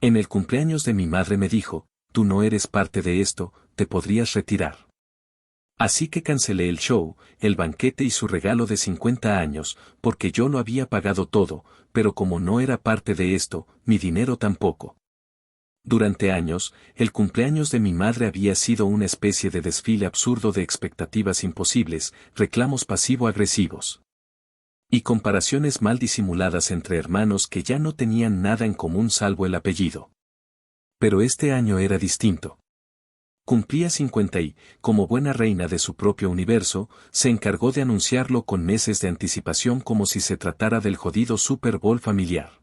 En el cumpleaños de mi madre me dijo, tú no eres parte de esto, te podrías retirar. Así que cancelé el show, el banquete y su regalo de 50 años, porque yo lo había pagado todo, pero como no era parte de esto, mi dinero tampoco. Durante años, el cumpleaños de mi madre había sido una especie de desfile absurdo de expectativas imposibles, reclamos pasivo-agresivos y comparaciones mal disimuladas entre hermanos que ya no tenían nada en común salvo el apellido. Pero este año era distinto. Cumplía 50 y, como buena reina de su propio universo, se encargó de anunciarlo con meses de anticipación como si se tratara del jodido Super Bowl familiar.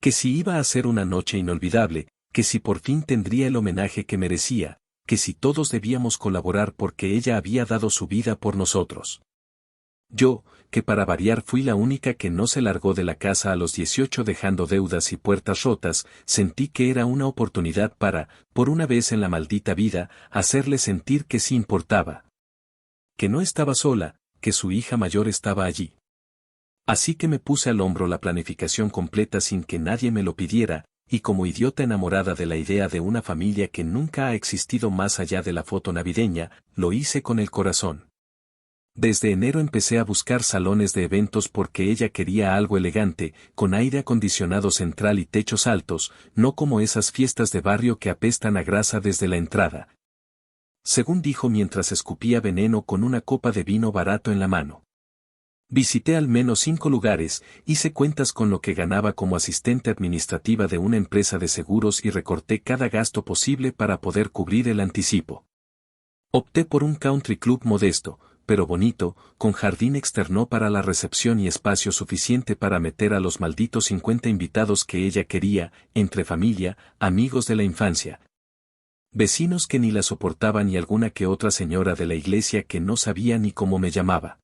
Que si iba a ser una noche inolvidable, que si por fin tendría el homenaje que merecía, que si todos debíamos colaborar porque ella había dado su vida por nosotros. Yo, que para variar fui la única que no se largó de la casa a los 18 dejando deudas y puertas rotas, sentí que era una oportunidad para, por una vez en la maldita vida, hacerle sentir que sí importaba. Que no estaba sola, que su hija mayor estaba allí. Así que me puse al hombro la planificación completa sin que nadie me lo pidiera, y como idiota enamorada de la idea de una familia que nunca ha existido más allá de la foto navideña, lo hice con el corazón. Desde enero empecé a buscar salones de eventos porque ella quería algo elegante, con aire acondicionado central y techos altos, no como esas fiestas de barrio que apestan a grasa desde la entrada. Según dijo mientras escupía veneno con una copa de vino barato en la mano. Visité al menos 5 lugares, hice cuentas con lo que ganaba como asistente administrativa de una empresa de seguros y recorté cada gasto posible para poder cubrir el anticipo. Opté por un country club modesto, pero bonito, con jardín externo para la recepción y espacio suficiente para meter a los malditos 50 invitados que ella quería, entre familia, amigos de la infancia, vecinos que ni la soportaban y alguna que otra señora de la iglesia que no sabía ni cómo me llamaba.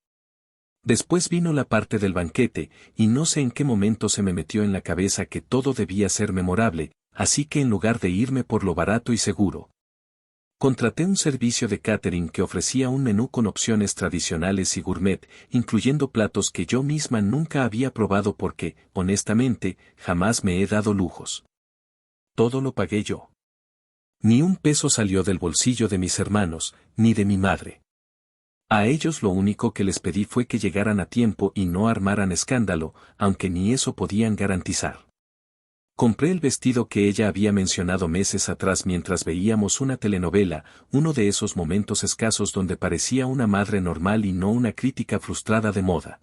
Después vino la parte del banquete, y no sé en qué momento se me metió en la cabeza que todo debía ser memorable, así que en lugar de irme por lo barato y seguro, contraté un servicio de catering que ofrecía un menú con opciones tradicionales y gourmet, incluyendo platos que yo misma nunca había probado porque, honestamente, jamás me he dado lujos. Todo lo pagué yo. Ni un peso salió del bolsillo de mis hermanos, ni de mi madre. A ellos lo único que les pedí fue que llegaran a tiempo y no armaran escándalo, aunque ni eso podían garantizar. Compré el vestido que ella había mencionado meses atrás mientras veíamos una telenovela, uno de esos momentos escasos donde parecía una madre normal y no una crítica frustrada de moda.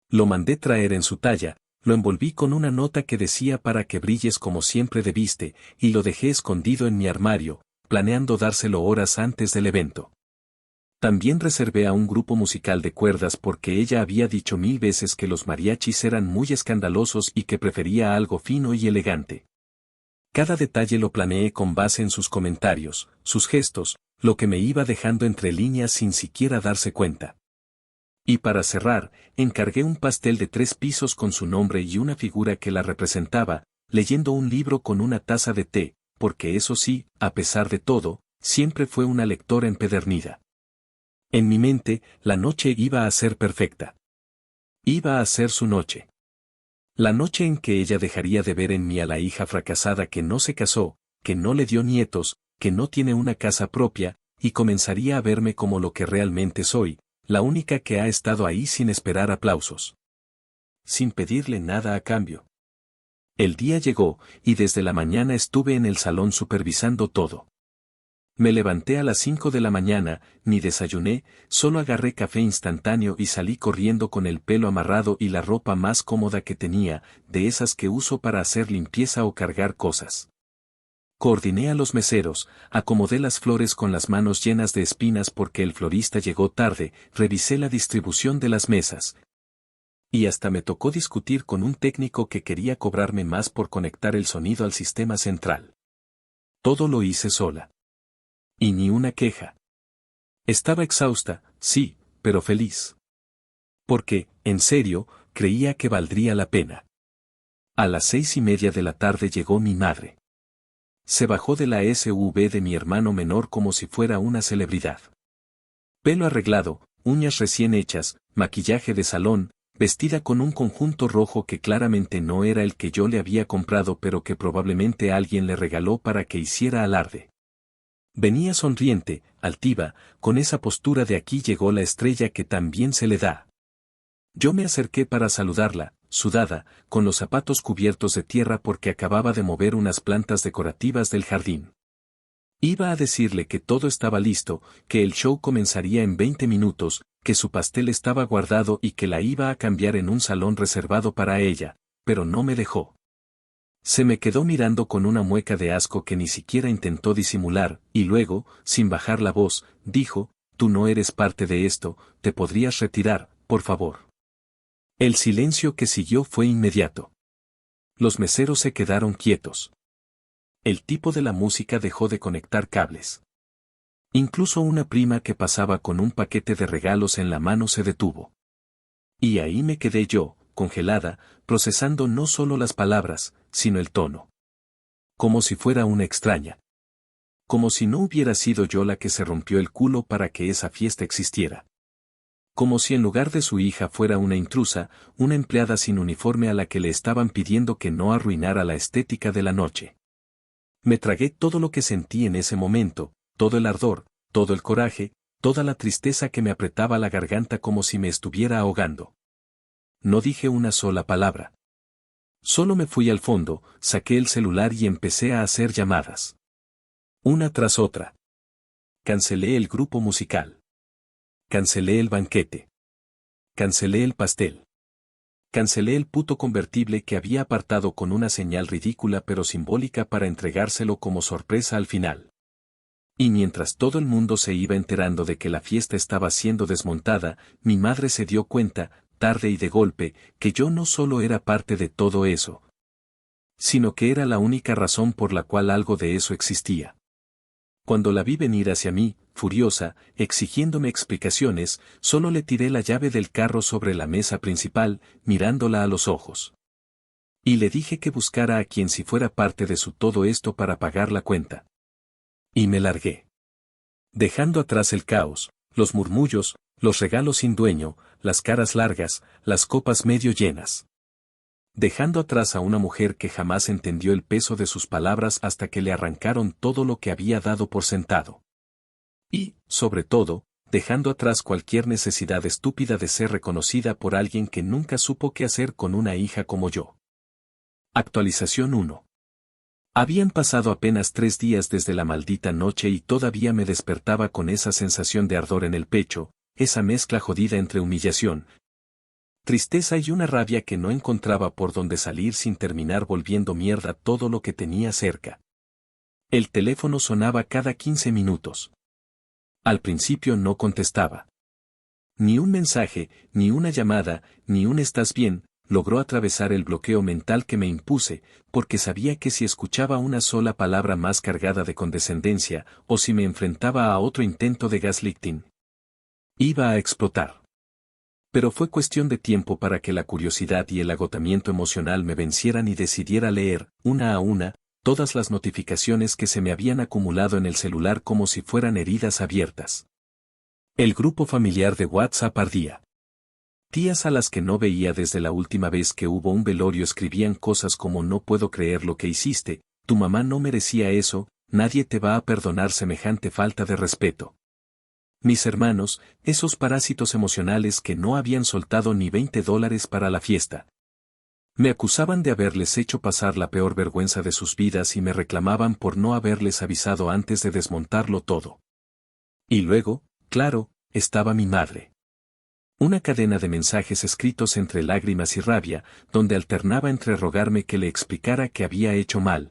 Lo mandé traer en su talla, lo envolví con una nota que decía para que brilles como siempre debiste, y lo dejé escondido en mi armario, planeando dárselo horas antes del evento. También reservé a un grupo musical de cuerdas porque ella había dicho 1000 veces que los mariachis eran muy escandalosos y que prefería algo fino y elegante. Cada detalle lo planeé con base en sus comentarios, sus gestos, lo que me iba dejando entre líneas sin siquiera darse cuenta. Y para cerrar, encargué un pastel de 3 pisos con su nombre y una figura que la representaba, leyendo un libro con una taza de té, porque eso sí, a pesar de todo, siempre fue una lectora empedernida. En mi mente, la noche iba a ser perfecta. Iba a ser su noche. La noche en que ella dejaría de ver en mí a la hija fracasada que no se casó, que no le dio nietos, que no tiene una casa propia, y comenzaría a verme como lo que realmente soy, la única que ha estado ahí sin esperar aplausos. Sin pedirle nada a cambio. El día llegó, y desde la mañana estuve en el salón supervisando todo. Me levanté a las 5 de la mañana, ni desayuné, solo agarré café instantáneo y salí corriendo con el pelo amarrado y la ropa más cómoda que tenía, de esas que uso para hacer limpieza o cargar cosas. Coordiné a los meseros, acomodé las flores con las manos llenas de espinas porque el florista llegó tarde, revisé la distribución de las mesas. Y hasta me tocó discutir con un técnico que quería cobrarme más por conectar el sonido al sistema central. Todo lo hice sola. Y ni una queja. Estaba exhausta, sí, pero feliz. Porque, en serio, creía que valdría la pena. A las 6:30 de la tarde llegó mi madre. Se bajó de la SUV de mi hermano menor como si fuera una celebridad. Pelo arreglado, uñas recién hechas, maquillaje de salón, vestida con un conjunto rojo que claramente no era el que yo le había comprado pero que probablemente alguien le regaló para que hiciera alarde. Venía sonriente, altiva, con esa postura de aquí llegó la estrella que tan bien se le da. Yo me acerqué para saludarla, sudada, con los zapatos cubiertos de tierra porque acababa de mover unas plantas decorativas del jardín. Iba a decirle que todo estaba listo, que el show comenzaría en 20 minutos, que su pastel estaba guardado y que la iba a cambiar en un salón reservado para ella, pero no me dejó. Se me quedó mirando con una mueca de asco que ni siquiera intentó disimular, y luego, sin bajar la voz, dijo, «Tú no eres parte de esto, te podrías retirar, por favor». El silencio que siguió fue inmediato. Los meseros se quedaron quietos. El tipo de la música dejó de conectar cables. Incluso una prima que pasaba con un paquete de regalos en la mano se detuvo. Y ahí me quedé yo, congelada, procesando no solo las palabras, sino el tono. Como si fuera una extraña. Como si no hubiera sido yo la que se rompió el culo para que esa fiesta existiera. Como si en lugar de su hija fuera una intrusa, una empleada sin uniforme a la que le estaban pidiendo que no arruinara la estética de la noche. Me tragué todo lo que sentí en ese momento, todo el ardor, todo el coraje, toda la tristeza que me apretaba la garganta como si me estuviera ahogando. No dije una sola palabra. Solo me fui al fondo, saqué el celular y empecé a hacer llamadas. Una tras otra. Cancelé el grupo musical. Cancelé el banquete. Cancelé el pastel. Cancelé el puto convertible que había apartado con una señal ridícula pero simbólica para entregárselo como sorpresa al final. Y mientras todo el mundo se iba enterando de que la fiesta estaba siendo desmontada, mi madre se dio cuenta, tarde y de golpe, que yo no solo era parte de todo eso, sino que era la única razón por la cual algo de eso existía. Cuando la vi venir hacia mí, furiosa, exigiéndome explicaciones, solo le tiré la llave del carro sobre la mesa principal, mirándola a los ojos. Y le dije que buscara a quien si fuera parte de su todo esto para pagar la cuenta. Y me largué. Dejando atrás el caos, los murmullos, los regalos sin dueño, las caras largas, las copas medio llenas. Dejando atrás a una mujer que jamás entendió el peso de sus palabras hasta que le arrancaron todo lo que había dado por sentado. Y, sobre todo, dejando atrás cualquier necesidad estúpida de ser reconocida por alguien que nunca supo qué hacer con una hija como yo. Actualización 1. Habían pasado apenas 3 días desde la maldita noche y todavía me despertaba con esa sensación de ardor en el pecho, esa mezcla jodida entre humillación, tristeza y una rabia que no encontraba por dónde salir sin terminar volviendo mierda todo lo que tenía cerca. El teléfono sonaba cada 15 minutos. Al principio no contestaba. Ni un mensaje, ni una llamada, ni un «¿estás bien?» logró atravesar el bloqueo mental que me impuse, porque sabía que si escuchaba una sola palabra más cargada de condescendencia, o si me enfrentaba a otro intento de gaslighting, iba a explotar. Pero fue cuestión de tiempo para que la curiosidad y el agotamiento emocional me vencieran y decidiera leer, una a una, todas las notificaciones que se me habían acumulado en el celular como si fueran heridas abiertas. El grupo familiar de WhatsApp ardía. Tías a las que no veía desde la última vez que hubo un velorio escribían cosas como «No puedo creer lo que hiciste, tu mamá no merecía eso, nadie te va a perdonar semejante falta de respeto». Mis hermanos, esos parásitos emocionales que no habían soltado ni $20 para la fiesta. Me acusaban de haberles hecho pasar la peor vergüenza de sus vidas y me reclamaban por no haberles avisado antes de desmontarlo todo. Y luego, claro, estaba mi madre. Una cadena de mensajes escritos entre lágrimas y rabia, donde alternaba entre rogarme que le explicara que había hecho mal,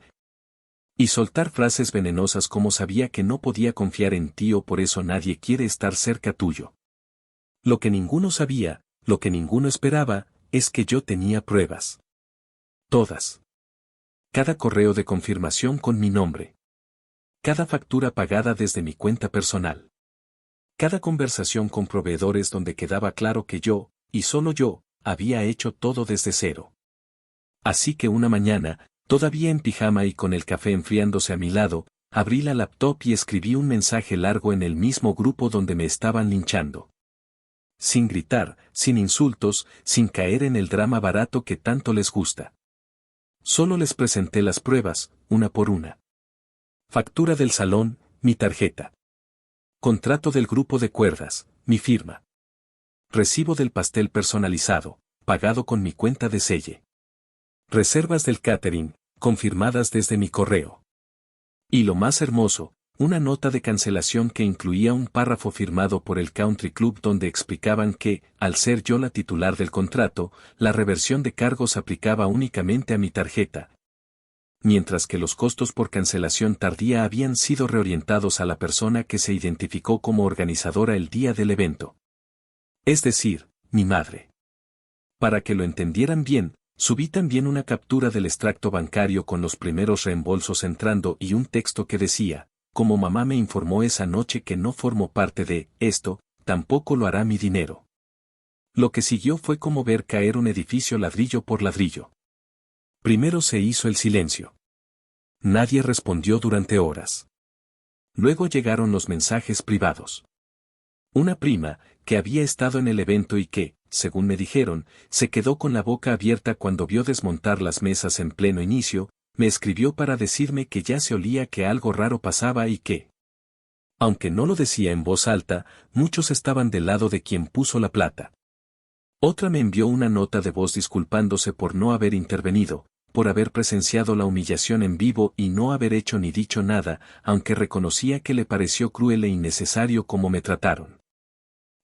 y soltar frases venenosas como «sabía que no podía confiar en ti o por eso nadie quiere estar cerca tuyo». Lo que ninguno sabía, lo que ninguno esperaba, es que yo tenía pruebas. Todas. Cada correo de confirmación con mi nombre. Cada factura pagada desde mi cuenta personal. Cada conversación con proveedores donde quedaba claro que yo, y solo yo, había hecho todo desde cero. Así que una mañana, todavía en pijama y con el café enfriándose a mi lado, abrí la laptop y escribí un mensaje largo en el mismo grupo donde me estaban linchando. sin gritar, sin insultos, sin caer en el drama barato que tanto les gusta. Solo les presenté las pruebas, una por una. Factura del salón, mi tarjeta. Contrato del grupo de cuerdas, mi firma. Recibo del pastel personalizado, pagado con mi cuenta de Selle. Reservas del catering, confirmadas desde mi correo. Y lo más hermoso, una nota de cancelación que incluía un párrafo firmado por el Country Club donde explicaban que, al ser yo la titular del contrato, la reversión de cargos aplicaba únicamente a mi tarjeta, mientras que los costos por cancelación tardía habían sido reorientados a la persona que se identificó como organizadora el día del evento. Es decir, mi madre. Para que lo entendieran bien, subí también una captura del extracto bancario con los primeros reembolsos entrando y un texto que decía: como mamá me informó esa noche que no formó parte de esto, tampoco lo hará mi dinero. Lo que siguió fue como ver caer un edificio ladrillo por ladrillo. Primero se hizo el silencio. Nadie respondió durante horas. Luego llegaron los mensajes privados. Una prima, que había estado en el evento y que, según me dijeron, se quedó con la boca abierta cuando vio desmontar las mesas en pleno inicio, me escribió para decirme que ya se olía que algo raro pasaba y que, aunque no lo decía en voz alta, muchos estaban del lado de quien puso la plata. Otra me envió una nota de voz disculpándose por no haber intervenido, por haber presenciado la humillación en vivo y no haber hecho ni dicho nada, aunque reconocía que le pareció cruel e innecesario como me trataron.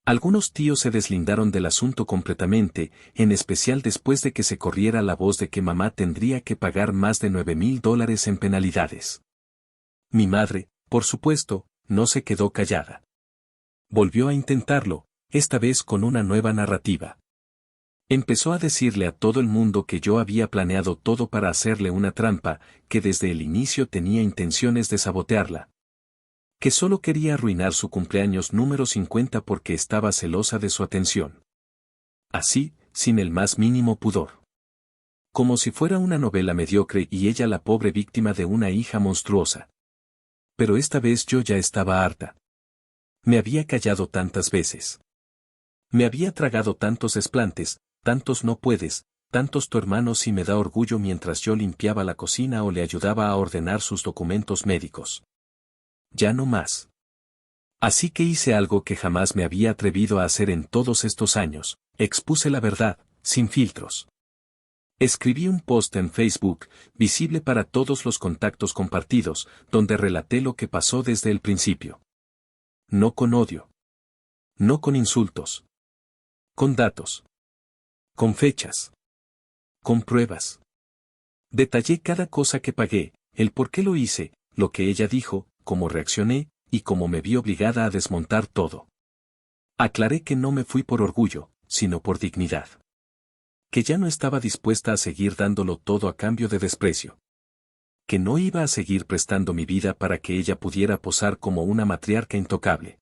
Algunos tíos se deslindaron del asunto completamente, en especial después de que se corriera la voz de que mamá tendría que pagar más de $9,000 en penalidades. Mi madre, por supuesto, no se quedó callada. Volvió a intentarlo, esta vez con una nueva narrativa. Empezó a decirle a todo el mundo que yo había planeado todo para hacerle una trampa, que desde el inicio tenía intenciones de sabotearla. Que solo quería arruinar su cumpleaños número 50 porque estaba celosa de su atención. Así, sin el más mínimo pudor. Como si fuera una novela mediocre y ella la pobre víctima de una hija monstruosa. Pero esta vez yo ya estaba harta. Me había callado tantas veces. Me había tragado tantos desplantes, tantos no puedes, tantos tu hermano sí me da orgullo mientras yo limpiaba la cocina o le ayudaba a ordenar sus documentos médicos. Ya no más. Así que hice algo que jamás me había atrevido a hacer en todos estos años, expuse la verdad, sin filtros. Escribí un post en Facebook, visible para todos los contactos compartidos, donde relaté lo que pasó desde el principio. No con odio. No con insultos. Con datos. Con fechas. Con pruebas. Detallé cada cosa que pagué, el por qué lo hice, lo que ella dijo, cómo reaccioné, y cómo me vi obligada a desmontar todo. Aclaré que no me fui por orgullo, sino por dignidad. Que ya no estaba dispuesta a seguir dándolo todo a cambio de desprecio. Que no iba a seguir prestando mi vida para que ella pudiera posar como una matriarca intocable.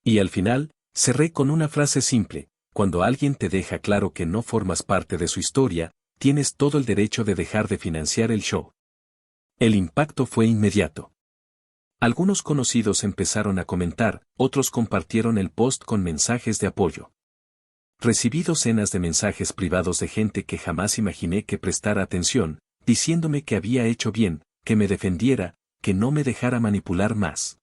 Y al final, cerré con una frase simple: cuando alguien te deja claro que no formas parte de su historia, tienes todo el derecho de dejar de financiar el show. El impacto fue inmediato. Algunos conocidos empezaron a comentar, otros compartieron el post con mensajes de apoyo. Recibí docenas de mensajes privados de gente que jamás imaginé que prestara atención, diciéndome que había hecho bien, que me defendiera, que no me dejara manipular más.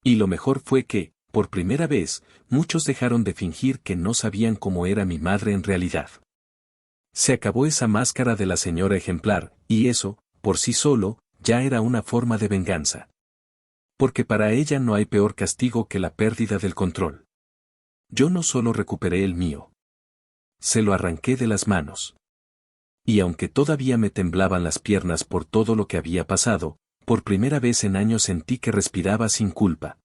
Y lo mejor fue que, por primera vez, muchos dejaron de fingir que no sabían cómo era mi madre en realidad. Se acabó esa máscara de la señora ejemplar, y eso, por sí solo, ya era una forma de venganza. Porque para ella no hay peor castigo que la pérdida del control. Yo no solo recuperé el mío. Se lo arranqué de las manos. Y aunque todavía me temblaban las piernas por todo lo que había pasado, por primera vez en años sentí que respiraba sin culpa.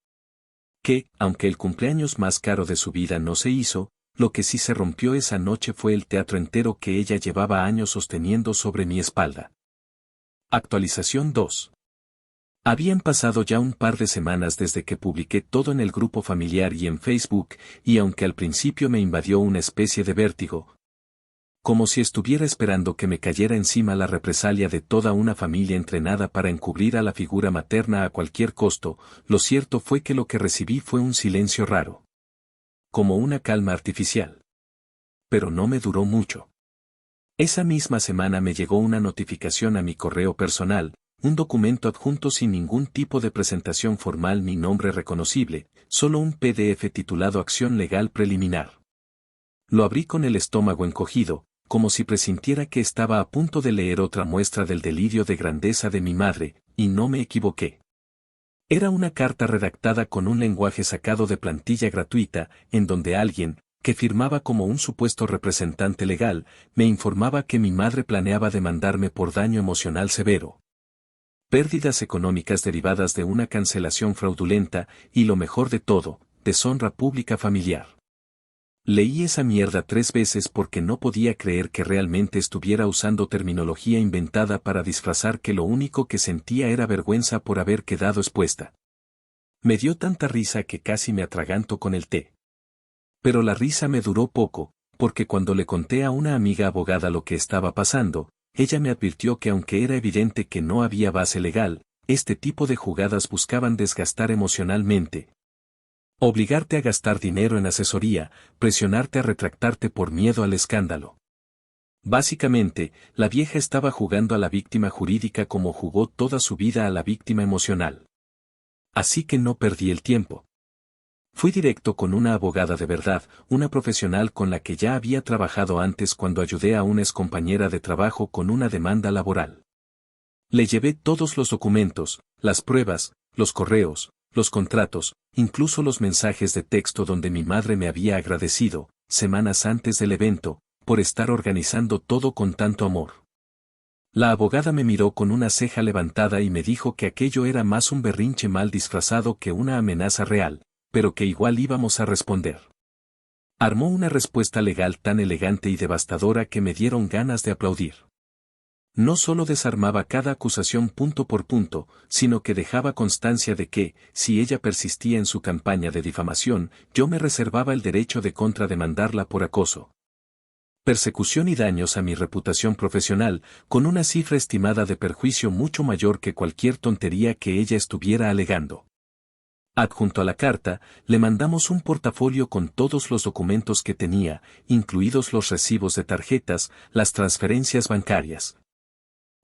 Que, aunque el cumpleaños más caro de su vida no se hizo, lo que sí se rompió esa noche fue el teatro entero que ella llevaba años sosteniendo sobre mi espalda. Actualización 2. Habían pasado ya un par de semanas desde que publiqué todo en el grupo familiar y en Facebook, y aunque al principio me invadió una especie de vértigo, como si estuviera esperando que me cayera encima la represalia de toda una familia entrenada para encubrir a la figura materna a cualquier costo, lo cierto fue que lo que recibí fue un silencio raro. como una calma artificial. Pero no me duró mucho. Esa misma semana me llegó una notificación a mi correo personal, un documento adjunto sin ningún tipo de presentación formal ni nombre reconocible, solo un PDF titulado Acción Legal Preliminar. Lo abrí con el estómago encogido, como si presintiera que estaba a punto de leer otra muestra del delirio de grandeza de mi madre, y no me equivoqué. Era una carta redactada con un lenguaje sacado de plantilla gratuita, en donde alguien, que firmaba como un supuesto representante legal, me informaba que mi madre planeaba demandarme por daño emocional severo, pérdidas económicas derivadas de una cancelación fraudulenta y lo mejor de todo, deshonra pública familiar. Leí esa mierda 3 veces porque no podía creer que realmente estuviera usando terminología inventada para disfrazar que lo único que sentía era vergüenza por haber quedado expuesta. Me dio tanta risa que casi me atraganto con el té. Pero la risa me duró poco, porque cuando le conté a una amiga abogada lo que estaba pasando, ella me advirtió que aunque era evidente que no había base legal, este tipo de jugadas buscaban desgastar emocionalmente. Obligarte a gastar dinero en asesoría, presionarte a retractarte por miedo al escándalo. Básicamente, la vieja estaba jugando a la víctima jurídica como jugó toda su vida a la víctima emocional. Así que no perdí el tiempo. Fui directo con una abogada de verdad, una profesional con la que ya había trabajado antes cuando ayudé a una excompañera de trabajo con una demanda laboral. Le llevé todos los documentos, las pruebas, los correos, los contratos, incluso los mensajes de texto donde mi madre me había agradecido, semanas antes del evento, por estar organizando todo con tanto amor. La abogada me miró con una ceja levantada y me dijo que aquello era más un berrinche mal disfrazado que una amenaza real, pero que igual íbamos a responder. Armó una respuesta legal tan elegante y devastadora que me dieron ganas de aplaudir. No solo desarmaba cada acusación punto por punto, sino que dejaba constancia de que, si ella persistía en su campaña de difamación, yo me reservaba el derecho de contrademandarla por acoso, persecución y daños a mi reputación profesional, con una cifra estimada de perjuicio mucho mayor que cualquier tontería que ella estuviera alegando. Adjunto a la carta, le mandamos un portafolio con todos los documentos que tenía, incluidos los recibos de tarjetas, las transferencias bancarias.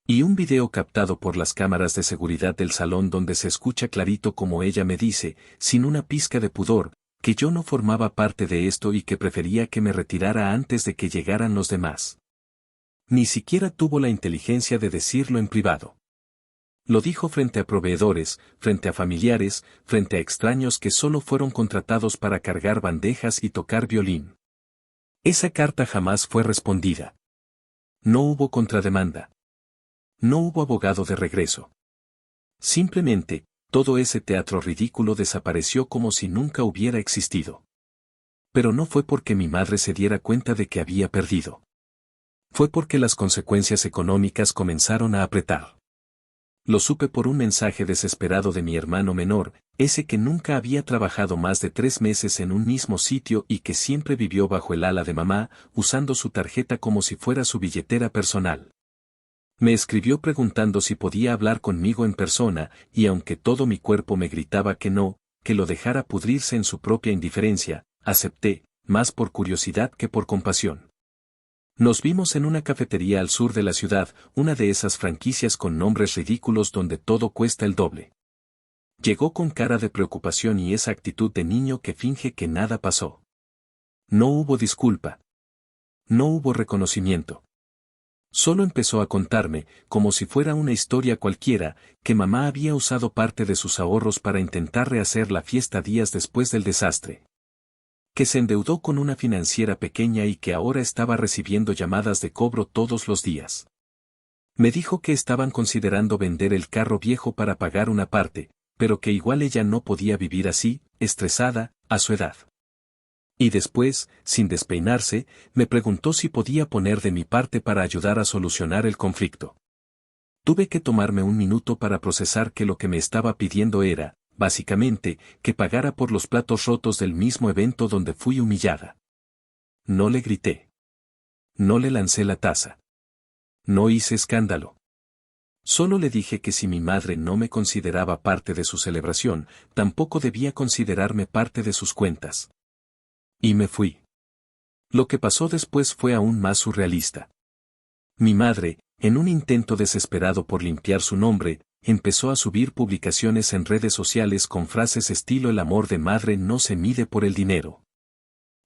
Y un video captado por las cámaras de seguridad del salón donde se escucha clarito como ella me dice, sin una pizca de pudor, que yo no formaba parte de esto y que prefería que me retirara antes de que llegaran los demás. Ni siquiera tuvo la inteligencia de decirlo en privado. Lo dijo frente a proveedores, frente a familiares, frente a extraños que solo fueron contratados para cargar bandejas y tocar violín. Esa carta jamás fue respondida. No hubo contrademanda. No hubo abogado de regreso. Simplemente, todo ese teatro ridículo desapareció como si nunca hubiera existido. Pero no fue porque mi madre se diera cuenta de que había perdido. Fue porque las consecuencias económicas comenzaron a apretar. Lo supe por un mensaje desesperado de mi hermano menor, ese que nunca había trabajado más de 3 meses en un mismo sitio y que siempre vivió bajo el ala de mamá, usando su tarjeta como si fuera su billetera personal. Me escribió preguntando si podía hablar conmigo en persona, y aunque todo mi cuerpo me gritaba que no, que lo dejara pudrirse en su propia indiferencia, acepté, más por curiosidad que por compasión. Nos vimos en una cafetería al sur de la ciudad, una de esas franquicias con nombres ridículos donde todo cuesta el doble. Llegó con cara de preocupación y esa actitud de niño que finge que nada pasó. No hubo disculpa. No hubo reconocimiento. Solo empezó a contarme, como si fuera una historia cualquiera, que mamá había usado parte de sus ahorros para intentar rehacer la fiesta días después del desastre. Que se endeudó con una financiera pequeña y que ahora estaba recibiendo llamadas de cobro todos los días. Me dijo que estaban considerando vender el carro viejo para pagar una parte, pero que igual ella no podía vivir así, estresada, a su edad. Y después, sin despeinarse, me preguntó si podía poner de mi parte para ayudar a solucionar el conflicto. Tuve que tomarme un minuto para procesar que lo que me estaba pidiendo era, básicamente, que pagara por los platos rotos del mismo evento donde fui humillada. No le grité. No le lancé la taza. No hice escándalo. Solo le dije que si mi madre no me consideraba parte de su celebración, tampoco debía considerarme parte de sus cuentas. Y me fui. Lo que pasó después fue aún más surrealista. Mi madre, en un intento desesperado por limpiar su nombre, empezó a subir publicaciones en redes sociales con frases estilo "el amor de madre no se mide por el dinero",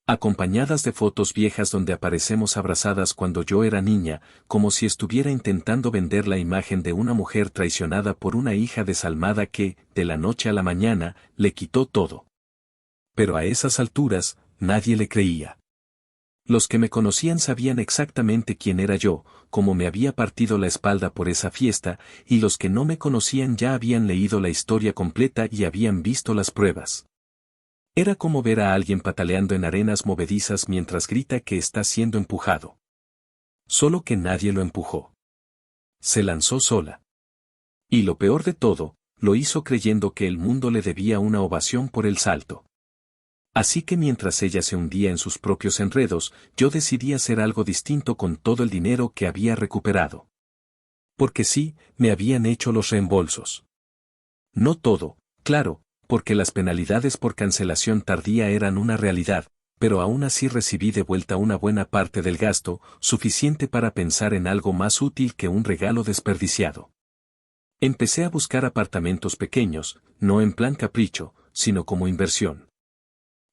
acompañadas de fotos viejas donde aparecemos abrazadas cuando yo era niña, como si estuviera intentando vender la imagen de una mujer traicionada por una hija desalmada que, de la noche a la mañana, le quitó todo. Pero a esas alturas, nadie le creía. Los que me conocían sabían exactamente quién era yo, cómo me había partido la espalda por esa fiesta, y los que no me conocían ya habían leído la historia completa y habían visto las pruebas. Era como ver a alguien pataleando en arenas movedizas mientras grita que está siendo empujado. Solo que nadie lo empujó. Se lanzó sola. Y lo peor de todo, lo hizo creyendo que el mundo le debía una ovación por el salto. Así que mientras ella se hundía en sus propios enredos, yo decidí hacer algo distinto con todo el dinero que había recuperado. Porque sí, me habían hecho los reembolsos. No todo, claro, porque las penalidades por cancelación tardía eran una realidad, pero aún así recibí de vuelta una buena parte del gasto, suficiente para pensar en algo más útil que un regalo desperdiciado. Empecé a buscar apartamentos pequeños, no en plan capricho, sino como inversión.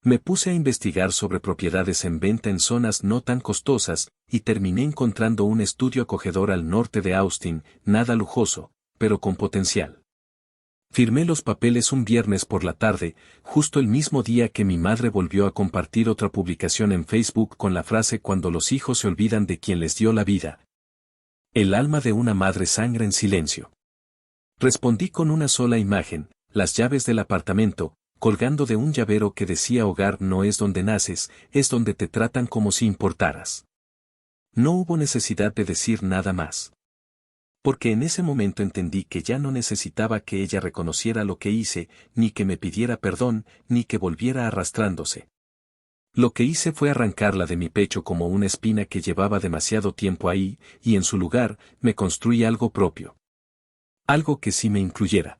Me puse a investigar sobre propiedades en venta en zonas no tan costosas, y terminé encontrando un estudio acogedor al norte de Austin, nada lujoso, pero con potencial. Firmé los papeles un viernes por la tarde, justo el mismo día que mi madre volvió a compartir otra publicación en Facebook con la frase "cuando los hijos se olvidan de quien les dio la vida. El alma de una madre sangra en silencio". Respondí con una sola imagen, las llaves del apartamento, colgando de un llavero que decía "hogar no es donde naces, es donde te tratan como si importaras". No hubo necesidad de decir nada más. Porque en ese momento entendí que ya no necesitaba que ella reconociera lo que hice, ni que me pidiera perdón, ni que volviera arrastrándose. Lo que hice fue arrancarla de mi pecho como una espina que llevaba demasiado tiempo ahí, y en su lugar, me construí algo propio. Algo que sí me incluyera.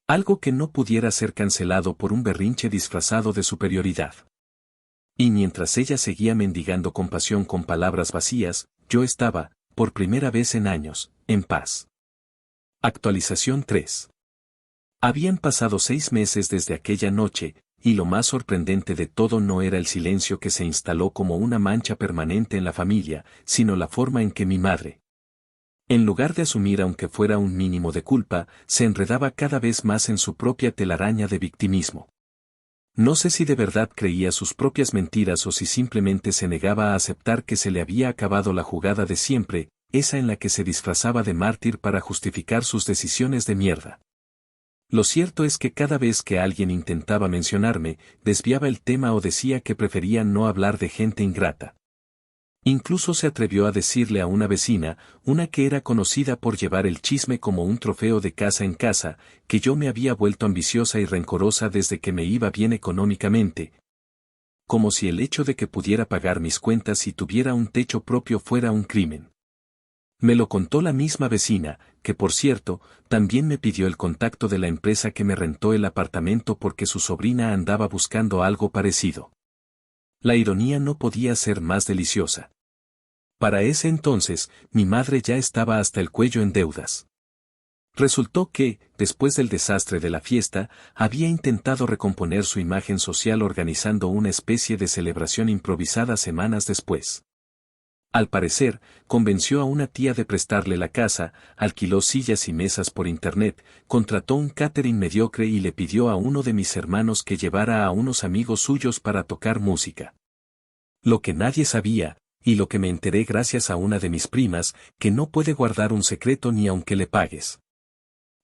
Algo que no pudiera ser cancelado por un berrinche disfrazado de superioridad. Y mientras ella seguía mendigando compasión con palabras vacías, yo estaba, por primera vez en años, en paz. Actualización 3. Habían pasado 6 meses desde aquella noche, y lo más sorprendente de todo no era el silencio que se instaló como una mancha permanente en la familia, sino la forma en que mi madre, en lugar de asumir aunque fuera un mínimo de culpa, se enredaba cada vez más en su propia telaraña de victimismo. No sé si de verdad creía sus propias mentiras o si simplemente se negaba a aceptar que se le había acabado la jugada de siempre, esa en la que se disfrazaba de mártir para justificar sus decisiones de mierda. Lo cierto es que cada vez que alguien intentaba mencionarme, desviaba el tema o decía que prefería no hablar de gente ingrata. Incluso se atrevió a decirle a una vecina, una que era conocida por llevar el chisme como un trofeo de casa en casa, que yo me había vuelto ambiciosa y rencorosa desde que me iba bien económicamente. Como si el hecho de que pudiera pagar mis cuentas y tuviera un techo propio fuera un crimen. Me lo contó la misma vecina, que por cierto, también me pidió el contacto de la empresa que me rentó el apartamento porque su sobrina andaba buscando algo parecido. La ironía no podía ser más deliciosa. Para ese entonces, mi madre ya estaba hasta el cuello en deudas. Resultó que, después del desastre de la fiesta, había intentado recomponer su imagen social organizando una especie de celebración improvisada semanas después. Al parecer, convenció a una tía de prestarle la casa, alquiló sillas y mesas por internet, contrató un catering mediocre y le pidió a uno de mis hermanos que llevara a unos amigos suyos para tocar música. Lo que nadie sabía, y lo que me enteré gracias a una de mis primas, que no puede guardar un secreto ni aunque le pagues.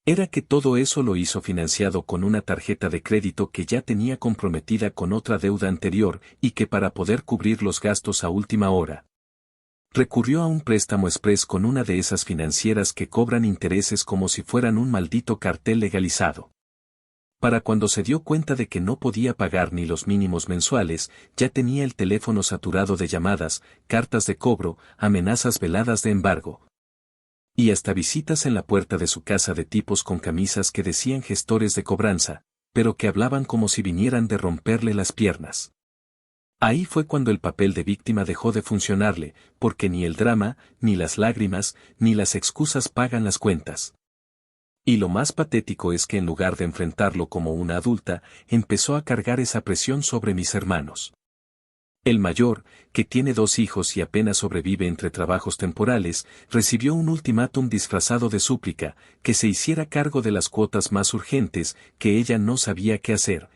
Era que todo eso lo hizo financiado con una tarjeta de crédito que ya tenía comprometida con otra deuda anterior y que para poder cubrir los gastos a última hora, recurrió a un préstamo express con una de esas financieras que cobran intereses como si fueran un maldito cartel legalizado. Para cuando se dio cuenta de que no podía pagar ni los mínimos mensuales, ya tenía el teléfono saturado de llamadas, cartas de cobro, amenazas veladas de embargo. Y hasta visitas en la puerta de su casa de tipos con camisas que decían gestores de cobranza, pero que hablaban como si vinieran de romperle las piernas. Ahí fue cuando el papel de víctima dejó de funcionarle, porque ni el drama, ni las lágrimas, ni las excusas pagan las cuentas. Y lo más patético es que en lugar de enfrentarlo como una adulta, empezó a cargar esa presión sobre mis hermanos. El mayor, que tiene 2 hijos y apenas sobrevive entre trabajos temporales, recibió un ultimátum disfrazado de súplica, que se hiciera cargo de las cuotas más urgentes, que ella no sabía qué hacer.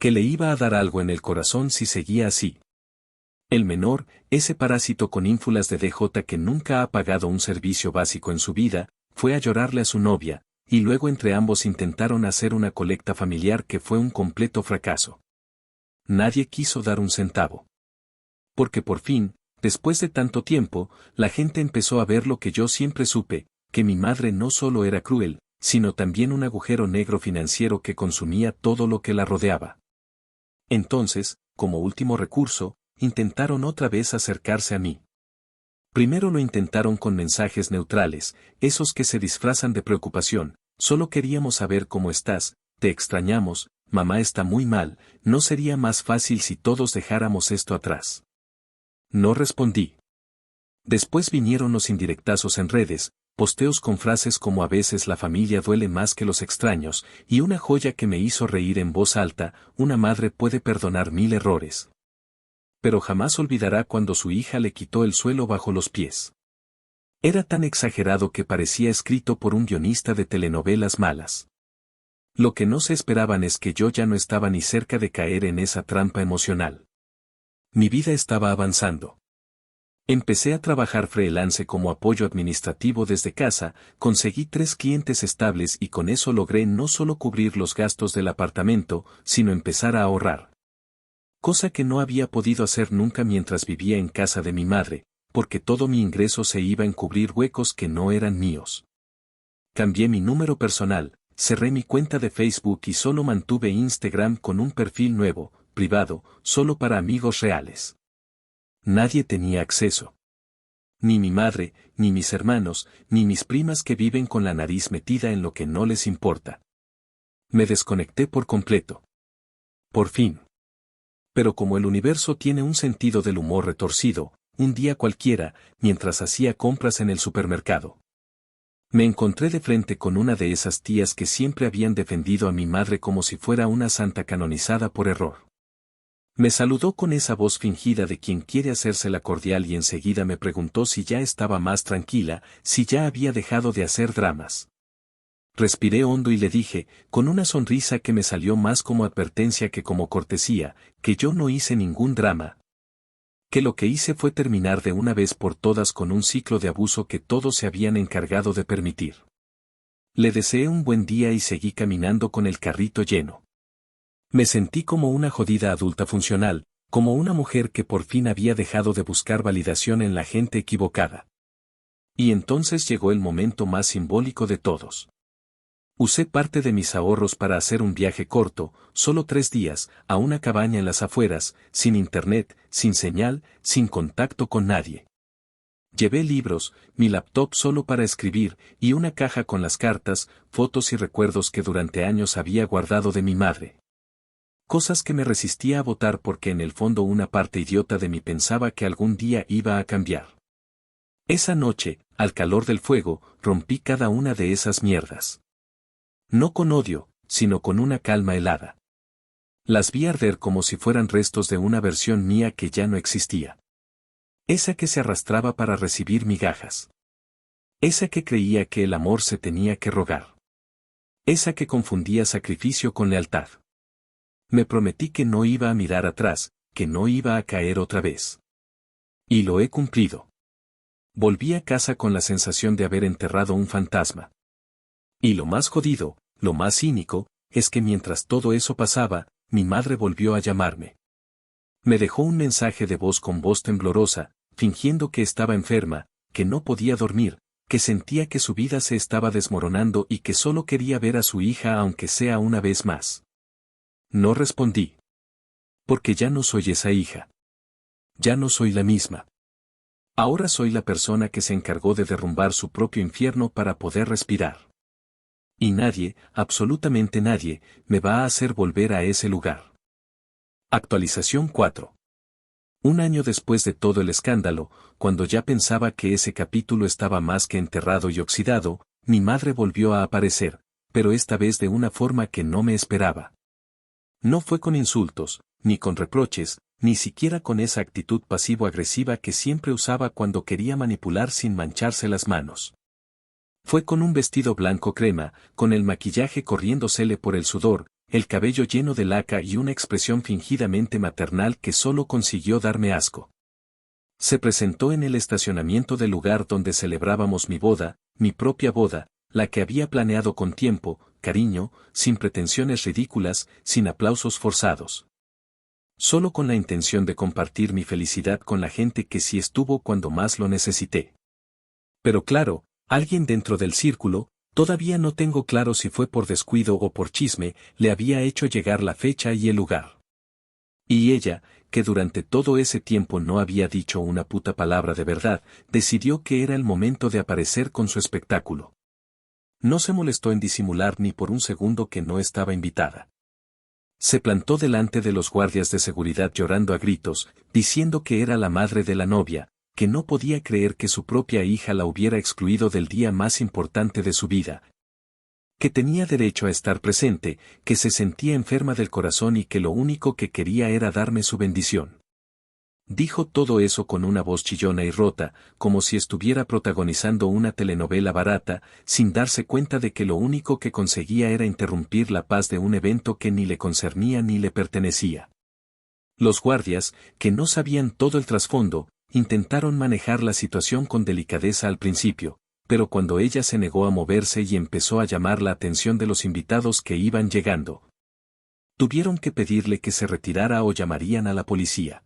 Que le iba a dar algo en el corazón si seguía así. El menor, ese parásito con ínfulas de DJ que nunca ha pagado un servicio básico en su vida, fue a llorarle a su novia, y luego entre ambos intentaron hacer una colecta familiar que fue un completo fracaso. Nadie quiso dar un centavo. Porque por fin, después de tanto tiempo, la gente empezó a ver lo que yo siempre supe, que mi madre no solo era cruel, sino también un agujero negro financiero que consumía todo lo que la rodeaba. Entonces, como último recurso, intentaron otra vez acercarse a mí. Primero lo intentaron con mensajes neutrales, esos que se disfrazan de preocupación: solo queríamos saber cómo estás, te extrañamos, mamá está muy mal, ¿no sería más fácil si todos dejáramos esto atrás? No respondí. Después vinieron los indirectazos en redes, posteos con frases como a veces la familia duele más que los extraños, y una joya que me hizo reír en voz alta: una madre puede perdonar 1000 errores, pero jamás olvidará cuando su hija le quitó el suelo bajo los pies. Era tan exagerado que parecía escrito por un guionista de telenovelas malas. Lo que no se esperaban es que yo ya no estaba ni cerca de caer en esa trampa emocional. Mi vida estaba avanzando. Empecé a trabajar freelance como apoyo administrativo desde casa, conseguí 3 clientes estables y con eso logré no solo cubrir los gastos del apartamento, sino empezar a ahorrar. Cosa que no había podido hacer nunca mientras vivía en casa de mi madre, porque todo mi ingreso se iba en cubrir huecos que no eran míos. Cambié mi número personal, cerré mi cuenta de Facebook y solo mantuve Instagram con un perfil nuevo, privado, solo para amigos reales. Nadie tenía acceso. Ni mi madre, ni mis hermanos, ni mis primas que viven con la nariz metida en lo que no les importa. Me desconecté por completo. Por fin. Pero como el universo tiene un sentido del humor retorcido, un día cualquiera, mientras hacía compras en el supermercado, me encontré de frente con una de esas tías que siempre habían defendido a mi madre como si fuera una santa canonizada por error. Me saludó con esa voz fingida de quien quiere hacérsela cordial y enseguida me preguntó si ya estaba más tranquila, si ya había dejado de hacer dramas. Respiré hondo y le dije, con una sonrisa que me salió más como advertencia que como cortesía, que yo no hice ningún drama. Que lo que hice fue terminar de una vez por todas con un ciclo de abuso que todos se habían encargado de permitir. Le deseé un buen día y seguí caminando con el carrito lleno. Me sentí como una jodida adulta funcional, como una mujer que por fin había dejado de buscar validación en la gente equivocada. Y entonces llegó el momento más simbólico de todos. Usé parte de mis ahorros para hacer un viaje corto, solo 3 días, a una cabaña en las afueras, sin internet, sin señal, sin contacto con nadie. Llevé libros, mi laptop solo para escribir, y una caja con las cartas, fotos y recuerdos que durante años había guardado de mi madre. Cosas que me resistía a botar porque en el fondo una parte idiota de mí pensaba que algún día iba a cambiar. Esa noche, al calor del fuego, rompí cada una de esas mierdas. No con odio, sino con una calma helada. Las vi arder como si fueran restos de una versión mía que ya no existía. Esa que se arrastraba para recibir migajas. Esa que creía que el amor se tenía que rogar. Esa que confundía sacrificio con lealtad. Me prometí que no iba a mirar atrás, que no iba a caer otra vez. Y lo he cumplido. Volví a casa con la sensación de haber enterrado un fantasma. Y lo más jodido, lo más cínico, es que mientras todo eso pasaba, mi madre volvió a llamarme. Me dejó un mensaje de voz con voz temblorosa, fingiendo que estaba enferma, que no podía dormir, que sentía que su vida se estaba desmoronando y que solo quería ver a su hija aunque sea una vez más. No respondí. Porque ya no soy esa hija. Ya no soy la misma. Ahora soy la persona que se encargó de derrumbar su propio infierno para poder respirar. Y nadie, absolutamente nadie, me va a hacer volver a ese lugar. Actualización 4. Un año después de todo el escándalo, cuando ya pensaba que ese capítulo estaba más que enterrado y oxidado, mi madre volvió a aparecer, pero esta vez de una forma que no me esperaba. No fue con insultos, ni con reproches, ni siquiera con esa actitud pasivo-agresiva que siempre usaba cuando quería manipular sin mancharse las manos. Fue con un vestido blanco crema, con el maquillaje corriéndosele por el sudor, el cabello lleno de laca y una expresión fingidamente maternal que solo consiguió darme asco. Se presentó en el estacionamiento del lugar donde celebrábamos mi boda, mi propia boda, la que había planeado con tiempo, cariño, sin pretensiones ridículas, sin aplausos forzados. Solo con la intención de compartir mi felicidad con la gente que sí estuvo cuando más lo necesité. Pero claro, alguien dentro del círculo, todavía no tengo claro si fue por descuido o por chisme, le había hecho llegar la fecha y el lugar. Y ella, que durante todo ese tiempo no había dicho una puta palabra de verdad, decidió que era el momento de aparecer con su espectáculo. No se molestó en disimular ni por un segundo que no estaba invitada. Se plantó delante de los guardias de seguridad llorando a gritos, diciendo que era la madre de la novia, que no podía creer que su propia hija la hubiera excluido del día más importante de su vida, que tenía derecho a estar presente, que se sentía enferma del corazón y que lo único que quería era darme su bendición. Dijo todo eso con una voz chillona y rota, como si estuviera protagonizando una telenovela barata, sin darse cuenta de que lo único que conseguía era interrumpir la paz de un evento que ni le concernía ni le pertenecía. Los guardias, que no sabían todo el trasfondo, intentaron manejar la situación con delicadeza al principio, pero cuando ella se negó a moverse y empezó a llamar la atención de los invitados que iban llegando, tuvieron que pedirle que se retirara o llamarían a la policía.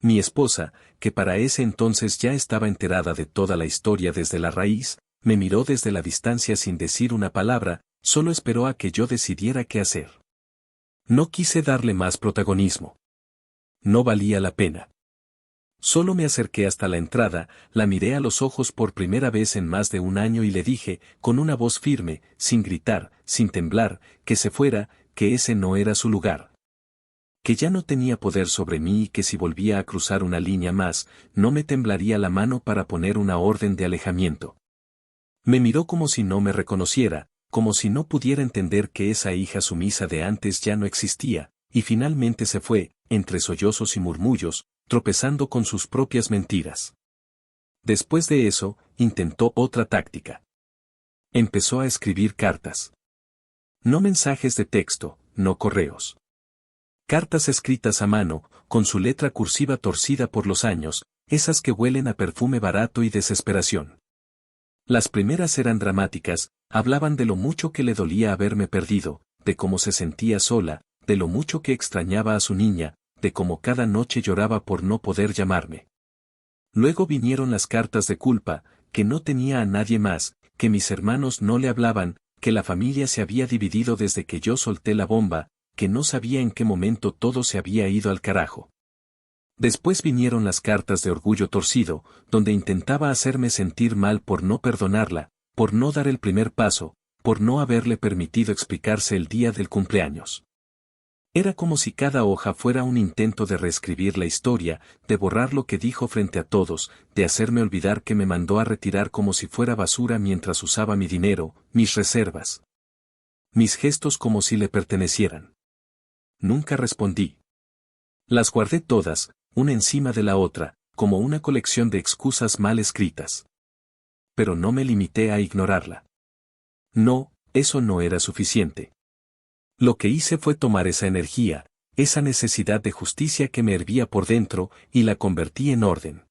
Mi esposa, que para ese entonces ya estaba enterada de toda la historia desde la raíz, me miró desde la distancia sin decir una palabra, solo esperó a que yo decidiera qué hacer. No quise darle más protagonismo. No valía la pena. Solo me acerqué hasta la entrada, la miré a los ojos por primera vez en más de un año y le dije, con una voz firme, sin gritar, sin temblar, que se fuera, que ese no era su lugar. Que ya no tenía poder sobre mí y que si volvía a cruzar una línea más, no me temblaría la mano para poner una orden de alejamiento. Me miró como si no me reconociera, como si no pudiera entender que esa hija sumisa de antes ya no existía, y finalmente se fue, entre sollozos y murmullos, tropezando con sus propias mentiras. Después de eso, intentó otra táctica. Empezó a escribir cartas. No mensajes de texto, no correos. Cartas escritas a mano, con su letra cursiva torcida por los años, esas que huelen a perfume barato y desesperación. Las primeras eran dramáticas, hablaban de lo mucho que le dolía haberme perdido, de cómo se sentía sola, de lo mucho que extrañaba a su niña, de cómo cada noche lloraba por no poder llamarme. Luego vinieron las cartas de culpa, que no tenía a nadie más, que mis hermanos no le hablaban, que la familia se había dividido desde que yo solté la bomba, que no sabía en qué momento todo se había ido al carajo. Después vinieron las cartas de orgullo torcido, donde intentaba hacerme sentir mal por no perdonarla, por no dar el primer paso, por no haberle permitido explicarse el día del cumpleaños. Era como si cada hoja fuera un intento de reescribir la historia, de borrar lo que dijo frente a todos, de hacerme olvidar que me mandó a retirar como si fuera basura mientras usaba mi dinero, mis reservas. Mis gestos como si le pertenecieran. Nunca respondí. Las guardé todas, una encima de la otra, como una colección de excusas mal escritas. Pero no me limité a ignorarla. No, eso no era suficiente. Lo que hice fue tomar esa energía, esa necesidad de justicia que me hervía por dentro, y la convertí en orden.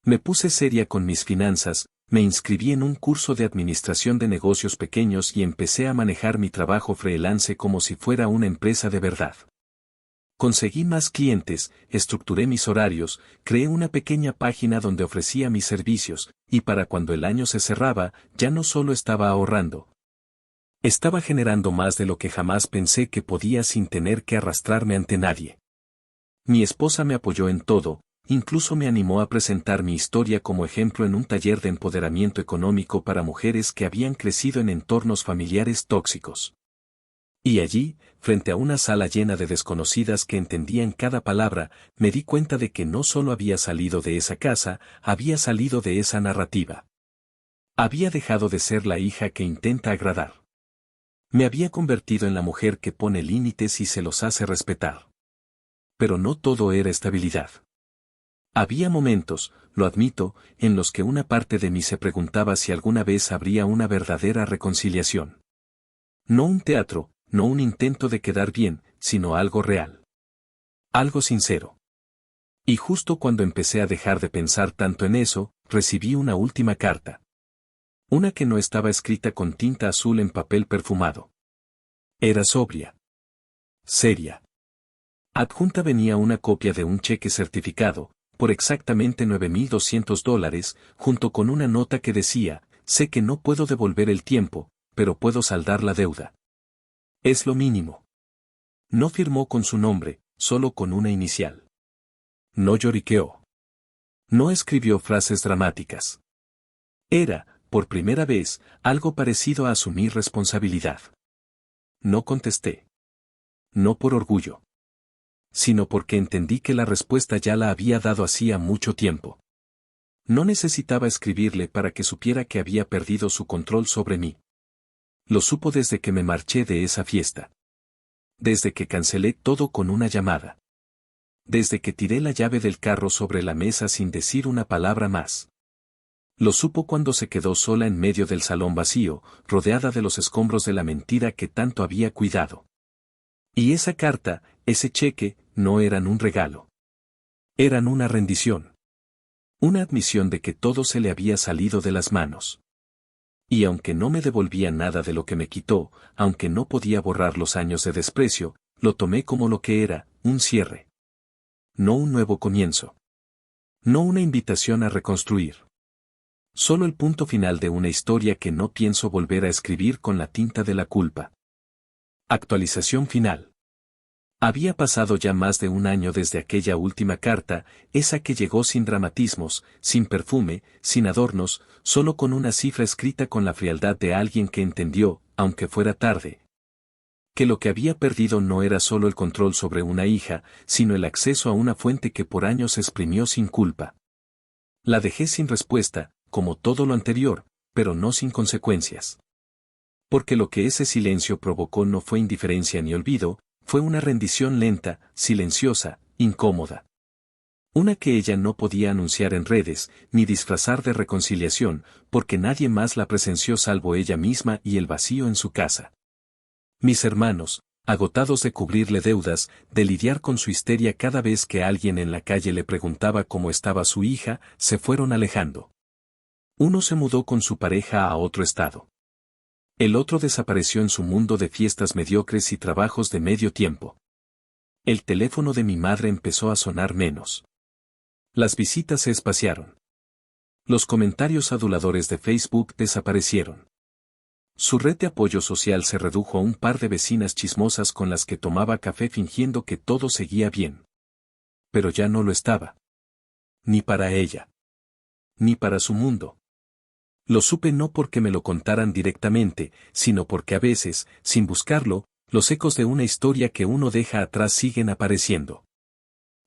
Me puse seria con mis finanzas, me inscribí en un curso de administración de negocios pequeños y empecé a manejar mi trabajo freelance como si fuera una empresa de verdad. Conseguí más clientes, estructuré mis horarios, creé una pequeña página donde ofrecía mis servicios, y para cuando el año se cerraba, ya no solo estaba ahorrando. Estaba generando más de lo que jamás pensé que podía sin tener que arrastrarme ante nadie. Mi esposa me apoyó en todo, incluso me animó a presentar mi historia como ejemplo en un taller de empoderamiento económico para mujeres que habían crecido en entornos familiares tóxicos. Y allí, frente a una sala llena de desconocidas que entendían cada palabra, me di cuenta de que no solo había salido de esa casa, había salido de esa narrativa. Había dejado de ser la hija que intenta agradar. Me había convertido en la mujer que pone límites y se los hace respetar. Pero no todo era estabilidad. Había momentos, lo admito, en los que una parte de mí se preguntaba si alguna vez habría una verdadera reconciliación. No un teatro, no un intento de quedar bien, sino algo real. Algo sincero. Y justo cuando empecé a dejar de pensar tanto en eso, recibí una última carta. Una que no estaba escrita con tinta azul en papel perfumado. Era sobria. Seria. Adjunta venía una copia de un cheque certificado, por exactamente $9,200, junto con una nota que decía, sé que no puedo devolver el tiempo, pero puedo saldar la deuda. Es lo mínimo. No firmó con su nombre, solo con una inicial. No lloriqueó. No escribió frases dramáticas. Era, por primera vez, algo parecido a asumir responsabilidad. No contesté. No por orgullo. Sino porque entendí que la respuesta ya la había dado hacía mucho tiempo. No necesitaba escribirle para que supiera que había perdido su control sobre mí. Lo supo desde que me marché de esa fiesta. Desde que cancelé todo con una llamada. Desde que tiré la llave del carro sobre la mesa sin decir una palabra más. Lo supo cuando se quedó sola en medio del salón vacío, rodeada de los escombros de la mentira que tanto había cuidado. Y esa carta, ese cheque, no eran un regalo. Eran una rendición. Una admisión de que todo se le había salido de las manos. Y aunque no me devolvía nada de lo que me quitó, aunque no podía borrar los años de desprecio, lo tomé como lo que era, un cierre. No un nuevo comienzo. No una invitación a reconstruir. Solo el punto final de una historia que no pienso volver a escribir con la tinta de la culpa. Actualización final. Había pasado ya más de un año desde aquella última carta, esa que llegó sin dramatismos, sin perfume, sin adornos, solo con una cifra escrita con la frialdad de alguien que entendió, aunque fuera tarde, que lo que había perdido no era solo el control sobre una hija, sino el acceso a una fuente que por años exprimió sin culpa. La dejé sin respuesta, como todo lo anterior, pero no sin consecuencias. Porque lo que ese silencio provocó no fue indiferencia ni olvido, fue una rendición lenta, silenciosa, incómoda. Una que ella no podía anunciar en redes, ni disfrazar de reconciliación, porque nadie más la presenció salvo ella misma y el vacío en su casa. Mis hermanos, agotados de cubrirle deudas, de lidiar con su histeria cada vez que alguien en la calle le preguntaba cómo estaba su hija, se fueron alejando. Uno se mudó con su pareja a otro estado. El otro desapareció en su mundo de fiestas mediocres y trabajos de medio tiempo. El teléfono de mi madre empezó a sonar menos. Las visitas se espaciaron. Los comentarios aduladores de Facebook desaparecieron. Su red de apoyo social se redujo a un par de vecinas chismosas con las que tomaba café fingiendo que todo seguía bien. Pero ya no lo estaba. Ni para ella. Ni para su mundo. Lo supe no porque me lo contaran directamente, sino porque a veces, sin buscarlo, los ecos de una historia que uno deja atrás siguen apareciendo.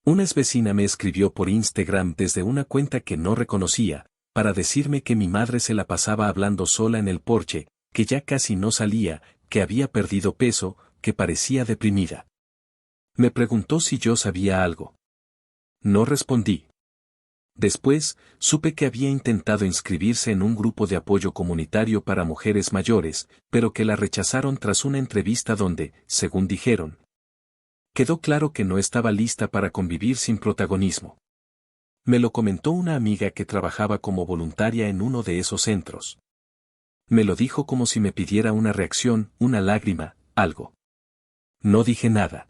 Una vecina me escribió por Instagram desde una cuenta que no reconocía, para decirme que mi madre se la pasaba hablando sola en el porche, que ya casi no salía, que había perdido peso, que parecía deprimida. Me preguntó si yo sabía algo. No respondí. Después, supe que había intentado inscribirse en un grupo de apoyo comunitario para mujeres mayores, pero que la rechazaron tras una entrevista donde, según dijeron, quedó claro que no estaba lista para convivir sin protagonismo. Me lo comentó una amiga que trabajaba como voluntaria en uno de esos centros. Me lo dijo como si me pidiera una reacción, una lágrima, algo. No dije nada.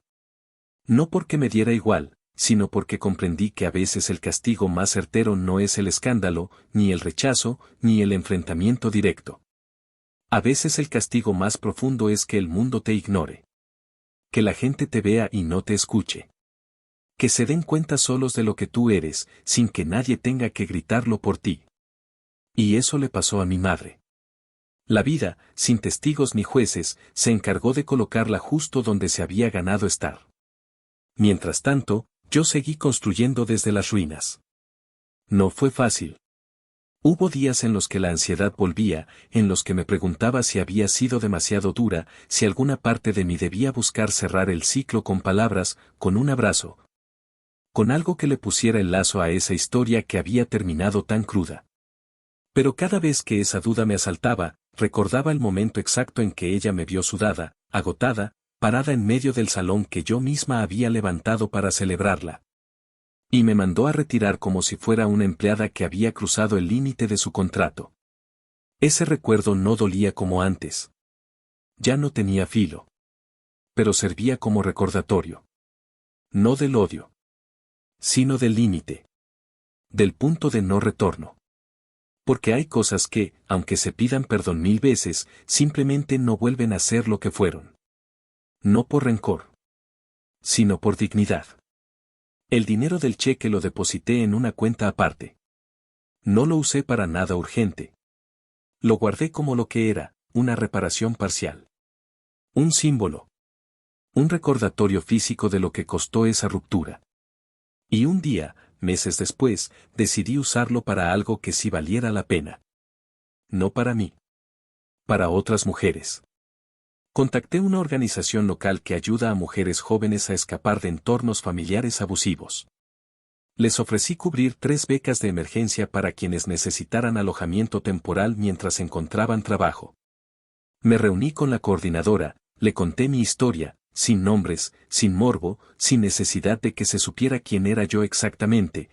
No porque me diera igual, sino porque comprendí que a veces el castigo más certero no es el escándalo, ni el rechazo, ni el enfrentamiento directo. A veces el castigo más profundo es que el mundo te ignore. Que la gente te vea y no te escuche. Que se den cuenta solos de lo que tú eres, sin que nadie tenga que gritarlo por ti. Y eso le pasó a mi madre. La vida, sin testigos ni jueces, se encargó de colocarla justo donde se había ganado estar. Mientras tanto, yo seguí construyendo desde las ruinas. No fue fácil. Hubo días en los que la ansiedad volvía, en los que me preguntaba si había sido demasiado dura, si alguna parte de mí debía buscar cerrar el ciclo con palabras, con un abrazo, con algo que le pusiera el lazo a esa historia que había terminado tan cruda. Pero cada vez que esa duda me asaltaba, recordaba el momento exacto en que ella me vio sudada, agotada, parada en medio del salón que yo misma había levantado para celebrarla. Y me mandó a retirar como si fuera una empleada que había cruzado el límite de su contrato. Ese recuerdo no dolía como antes. Ya no tenía filo. Pero servía como recordatorio. No del odio, sino del límite. Del punto de no retorno. Porque hay cosas que, aunque se pidan perdón 1000 veces, simplemente no vuelven a ser lo que fueron. No por rencor, sino por dignidad. El dinero del cheque lo deposité en una cuenta aparte. No lo usé para nada urgente. Lo guardé como lo que era, una reparación parcial. Un símbolo. Un recordatorio físico de lo que costó esa ruptura. Y un día, meses después, decidí usarlo para algo que sí valiera la pena. No para mí. Para otras mujeres. Contacté una organización local que ayuda a mujeres jóvenes a escapar de entornos familiares abusivos. Les ofrecí cubrir 3 becas de emergencia para quienes necesitaran alojamiento temporal mientras encontraban trabajo. Me reuní con la coordinadora, le conté mi historia, sin nombres, sin morbo, sin necesidad de que se supiera quién era yo exactamente.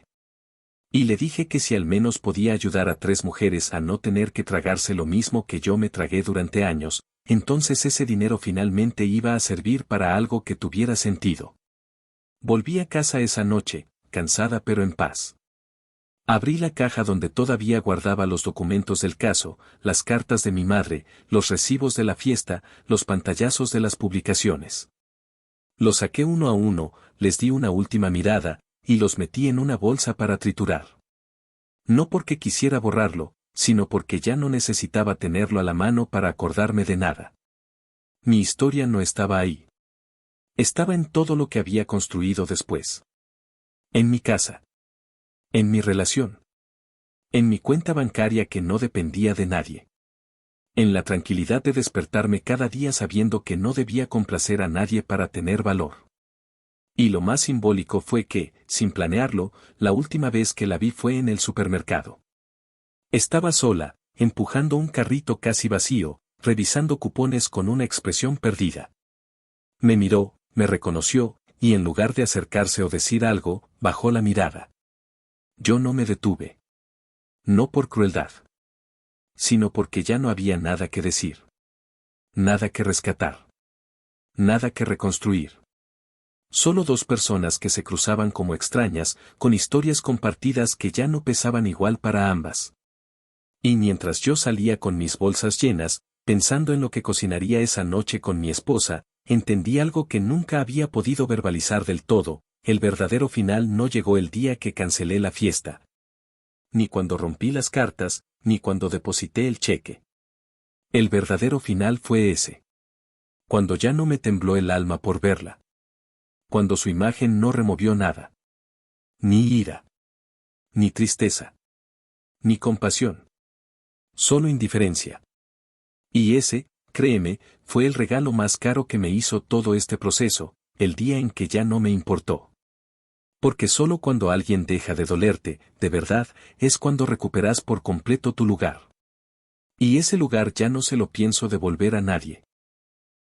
Y le dije que si al menos podía ayudar a 3 mujeres a no tener que tragarse lo mismo que yo me tragué durante años, entonces ese dinero finalmente iba a servir para algo que tuviera sentido. Volví a casa esa noche, cansada pero en paz. Abrí la caja donde todavía guardaba los documentos del caso, las cartas de mi madre, los recibos de la fiesta, los pantallazos de las publicaciones. Los saqué uno a uno, les di una última mirada, y los metí en una bolsa para triturar. No porque quisiera borrarlo, sino porque ya no necesitaba tenerlo a la mano para acordarme de nada. Mi historia no estaba ahí. Estaba en todo lo que había construido después. En mi casa. En mi relación. En mi cuenta bancaria que no dependía de nadie. En la tranquilidad de despertarme cada día sabiendo que no debía complacer a nadie para tener valor. Y lo más simbólico fue que, sin planearlo, la última vez que la vi fue en el supermercado. Estaba sola, empujando un carrito casi vacío, revisando cupones con una expresión perdida. Me miró, me reconoció, y en lugar de acercarse o decir algo, bajó la mirada. Yo no me detuve. No por crueldad. Sino porque ya no había nada que decir. Nada que rescatar. Nada que reconstruir. Solo 2 personas que se cruzaban como extrañas, con historias compartidas que ya no pesaban igual para ambas. Y mientras yo salía con mis bolsas llenas, pensando en lo que cocinaría esa noche con mi esposa, entendí algo que nunca había podido verbalizar del todo: el verdadero final no llegó el día que cancelé la fiesta. Ni cuando rompí las cartas, ni cuando deposité el cheque. El verdadero final fue ese. Cuando ya no me tembló el alma por verla. Cuando su imagen no removió nada. Ni ira. Ni tristeza. Ni compasión. Solo indiferencia. Y ese, créeme, fue el regalo más caro que me hizo todo este proceso, el día en que ya no me importó. Porque solo cuando alguien deja de dolerte, de verdad, es cuando recuperas por completo tu lugar. Y ese lugar ya no se lo pienso devolver a nadie.